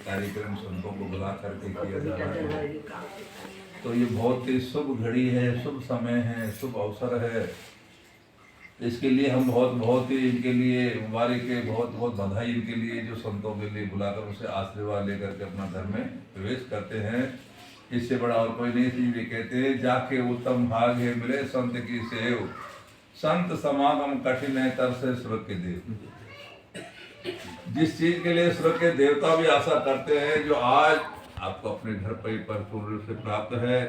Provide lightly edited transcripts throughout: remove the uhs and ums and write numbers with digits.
कार्यक्रम संतों को बुला करके किया जा रहा है। तो ये बहुत ही शुभ घड़ी है, शुभ समय है, शुभ अवसर है। इसके लिए हम बहुत ही इनके लिए मुबारक है, बहुत बधाई इनके लिए जो संतों के लिए बुलाकर उसे आशीर्वाद लेकर के अपना घर में प्रवेश करते हैं। इससे बड़ा और कोई नहीं। थी वे कहते हैं जाके उत्तम भाग है मिले संत की सेव, संत समागम कठिन है तर से स्वर्ग के देव। जिस चीज के लिए स्वर्ग के देवता भी आशा करते हैं, जो आज आपको अपने घर पर परिपूर्ण रूप से प्राप्त है।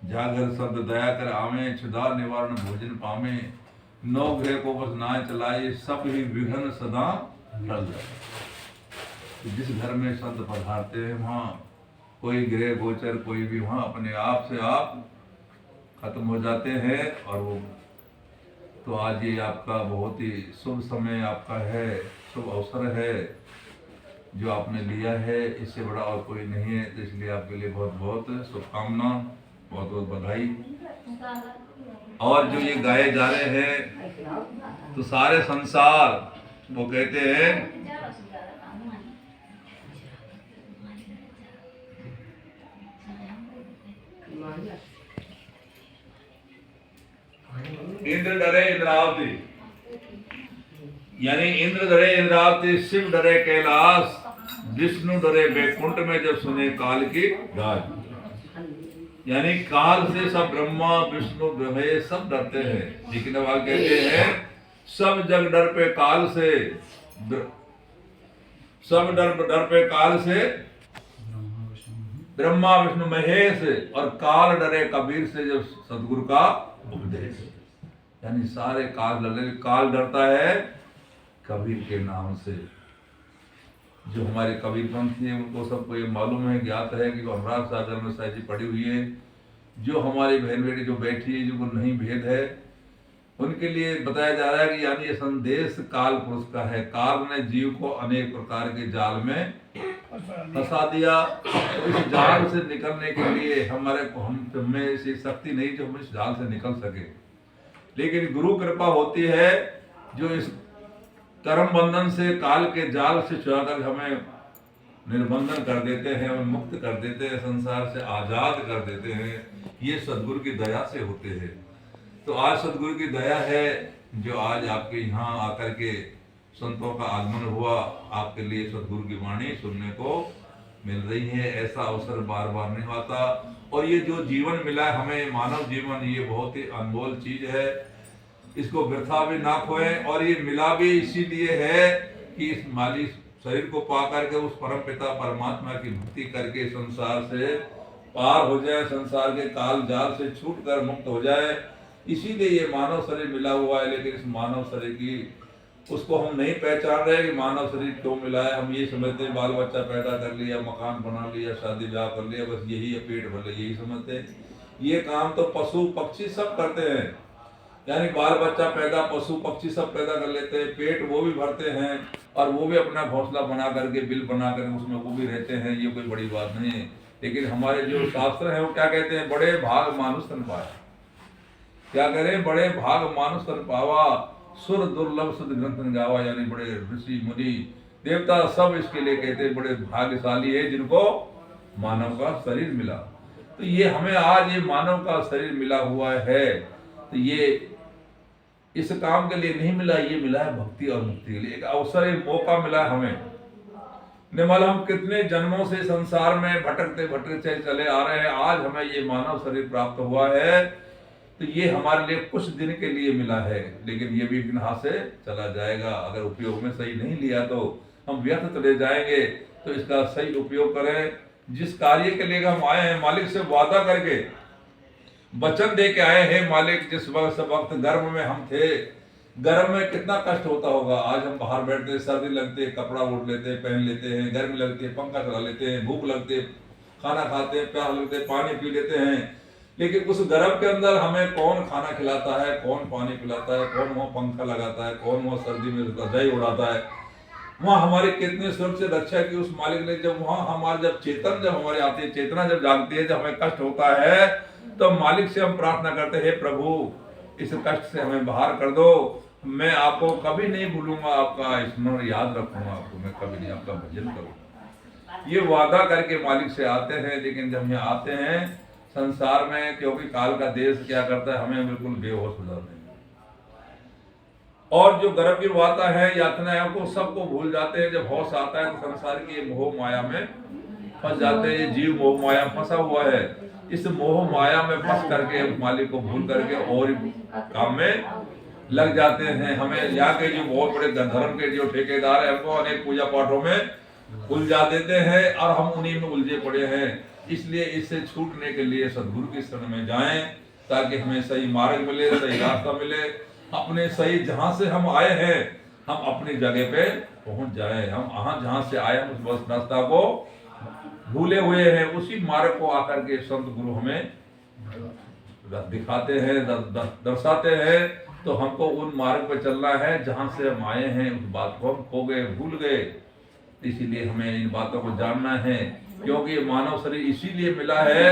जागर शब्द दया कर आवे, क्षुधा निवारण भोजन पावे, नौ ग्रह को बस नाय चलाए, सब ही विघ्न सदा टल जाए। जिस घर में संत पधारते हैं वहाँ कोई ग्रह गोचर कोई भी वहाँ अपने आप से आप खत्म हो जाते हैं। और वो तो आज ये आपका बहुत ही शुभ समय आपका है, शुभ अवसर है जो आपने लिया है। इससे बड़ा और कोई नहीं है। तो इसलिए आपके लिए बहुत शुभकामना, बहुत बधाई। और जो ये गाए जा रहे हैं तो सारे संसार वो कहते हैं इंद्र डरे इंद्रावती, यानी इंद्र डरे इंद्रावती, शिव डरे कैलाश, विष्णु डरे बैकुंठ में जब सुने काल की गाज। यानी काल से सब ब्रह्मा विष्णु ब्रह्मे सब डरते हैं। लेकिन अब आप कहते हैं सब जग डर पे काल से, सब डर पे काल से, ब्रह्मा विष्णु महेश, और काल डरे कबीर से जब सदगुरु का उपदेश। यानी सारे काल डरे। काल डरता है कबीर के नाम से। जो हमारे कबीर पंथी हैं उनको सबको ये मालूम है, ज्ञात है कि अनुराग सागर में साहिब जी पड़ी हुई है। जो हमारी बहन बेटी जो बैठी है, जो नहीं भेद है, उनके लिए बताया जा रहा है कि यानी ये संदेश काल पुरुष का है। काल ने जीव को अनेक प्रकार के जाल में फंसा दिया। तो इस जाल से निकलने के लिए हमें ऐसी शक्ति नहीं जो हम इस जाल से निकल सके। लेकिन गुरु कृपा होती है जो इस कर्म बंधन से, काल के जाल से छुड़ाकर हमें निर्बंधन कर देते हैं और मुक्त कर देते हैं, संसार से आजाद कर देते हैं। ये सदगुरु की दया से होते हैं। तो आज सदगुरु की दया है जो आज आपके यहाँ आकर के संतों का आगमन हुआ। आपके लिए सदगुरु की वाणी सुनने को मिल रही है। ऐसा अवसर बार बार नहीं आता। और ये जो जीवन मिला है हमें, मानव जीवन, ये बहुत ही अनमोल चीज है। इसको वृथा भी ना खोएं। और ये मिला भी इसीलिए है कि इस माली शरीर को पा करके उस परम पिता परमात्मा की भक्ति करके संसार से पार हो जाए, संसार के काल जाल से छूट कर मुक्त हो जाए। इसीलिए ये मानव शरीर मिला हुआ है। लेकिन इस मानव शरीर की उसको हम नहीं पहचान रहे कि मानव शरीर क्यों मिला है। हम ये समझते हैं बाल बच्चा पैदा कर लिया, मकान बना लिया, शादी ब्याह कर लिया, बस यही है, पेट भर लिया, यही समझते हैं। ये काम तो पशु पक्षी सब करते हैं। यानी बाल बच्चा पैदा, पशु पक्षी सब पैदा कर लेते हैं, पेट वो भी भरते हैं और वो भी अपना घोंसला बना करके, बिल बना करके उसमें वो भी रहते हैं। ये कोई बड़ी बात नहीं है। लेकिन हमारे जो शास्त्र है वो क्या कहते हैं, बड़े भाग मानुष तन पाया। क्या करें, बड़े भाग मानुष तन पावा, सुर दुर्लभ सुध ग्रंथ गावा। यानी बड़े ऋषि मुनि देवता सब इसके लिए कहते हैं बड़े भाग्यशाली है जिनको मानव का शरीर मिला। तो ये हमें आज ये मानव का शरीर मिला हुआ है। तो ये इस काम के लिए नहीं मिला, ये मिला है भक्ति और मुक्ति के लिए। एक अवसर, एक मौका मिला है हमें। निमल हम कितने जन्मों से संसार में भटकते चले आ रहे हैं। आज हमें ये मानव शरीर प्राप्त हुआ है। तो ये हमारे लिए कुछ दिन के लिए मिला है। लेकिन ये भी बिना से चला जाएगा। अगर उपयोग में सही नहीं लिया तो हम व्यर्थ चले जाएंगे। तो इसका सही उपयोग करें। जिस कार्य के लिए हम आए हैं, मालिक से वादा करके वचन दे के आए हैं। मालिक, जिस वक्त गर्भ में हम थे, गर्म में कितना कष्ट होता होगा। आज हम बाहर बैठते हैं, सर्दी लगती है, कपड़ा उठ लेते हैं, पहन लेते हैं, गर्मी लगती है, पंखा चला लेते हैं, भूख लगती है, खाना खाते हैं, प्यास लगते हैं, पानी पी लेते हैं। लेकिन उस गर्भ के अंदर हमें कौन खाना खिलाता है, कौन पानी पिलाता है, कौन वहाँ पंखा लगाता है, कौन वहाँ सर्दी में रजाई उड़ाता है। वहाँ हमारी कितनी सुरक्षित रक्षा की उस मालिक ने। जब वहाँ हमारे जब हमारे आती है, चेतना जब जागती है, जब हमें कष्ट होता है, तो मालिक से हम प्रार्थना करते हैं, हे प्रभु, इस कष्ट से हमें बाहर कर दो। मैं आपको कभी नहीं भूलूंगा, आपका स्मरण याद रखूंगा आपको, मैं कभी नहीं आपका भजन करूंगा। ये वादा करके मालिक से आते हैं, लेकिन जब यहाँ आते हैं संसार में, क्योंकि काल का देश क्या करता है, हमें बिल्कुल बेहोश हो जाते हैं और जो गर्भगृह है यातना है वो सबको भूल जाते हैं। जब होश आता है तो संसार की मोह माया में फंस जाते हैं। ये जीव मोह माया में फंसा हुआ है, इस मोह माया में फंस करके मालिक को भूल करके और काम में लग जाते हैं। हमें यहाँ के जो बहुत बड़े धर्म के जो ठेकेदार है हमको अनेक पूजा पाठों में उलझा देते हैं और हम उन्हीं में उलझे पड़े हैं। इसलिए इससे छूटने के लिए सदगुरु की शरण में जाएं, ताकि हमें सही मार्ग मिले, सही रास्ता मिले, अपने सही जहां से हम आए हैं हम अपनी जगह पे पहुंच जाए। हम जहां से आए हम उस रास्ता को भूले हुए हैं, उसी मार्ग को आकर के संत गुरु हमें दिखाते हैं, दर्शाते हैं। तो हमको उन मार्ग पर चलना है जहां से हम आए हैं, उस बात को हम खो गए, भूल गए। इसीलिए हमें इन बातों को जानना है, क्योंकि मानव शरीर इसीलिए मिला है,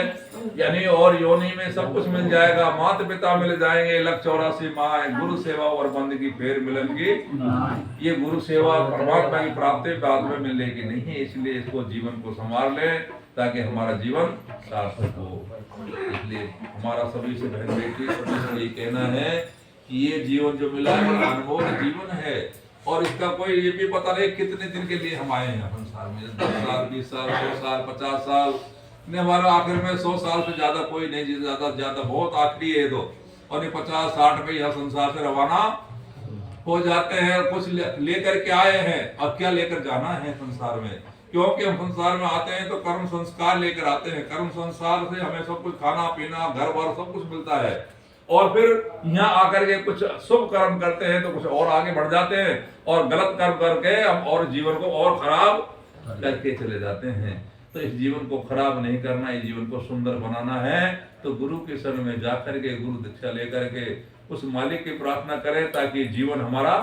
यानी और योनि में सब कुछ मिल जाएगा, माता पिता मिल जाएंगे, 184 माह, गुरु सेवा और बंदगी फेर मिलेंगी। ये गुरु सेवा परमात्मा की प्राप्ति बाद में मिलेगी नहीं है। इसलिए इसको जीवन को संभाल लें ताकि हमारा जीवन सार्थक हो। इसलिए हमारा सभी से बहन बेटी सभी से ये कहना है कि ये जीवन जो मिला है अनमोल जीवन है, और इसका कोई ये भी पता नहीं कितने दिन के लिए हम आए हैं संसार में। 10 साल, 20 साल, 100 साल, 50 साल ने हमारा आखिर में 100 साल से ज्यादा कोई नहीं, ज्यादा बहुत आखिरी है तो, और ये 50-60 पे यह संसार से रवाना हो जाते हैं। कुछ लेकर के आए हैं, अब क्या लेकर जाना है संसार में, क्योंकि हम संसार में आते हैं तो कर्म संस्कार लेकर आते हैं। कर्म संस्कार से हमें सब कुछ खाना पीना घर बार सब कुछ मिलता है, और फिर यहाँ आकर के कुछ शुभ कर्म करते हैं तो कुछ और आगे बढ़ जाते हैं, और गलत कर्म करके हम और जीवन को और खराब करके चले जाते हैं। तो इस जीवन को खराब नहीं करना, इस जीवन को सुंदर बनाना है। तो गुरु के शरण में जाकर के गुरु दीक्षा लेकर के उस मालिक की प्रार्थना करें ताकि जीवन हमारा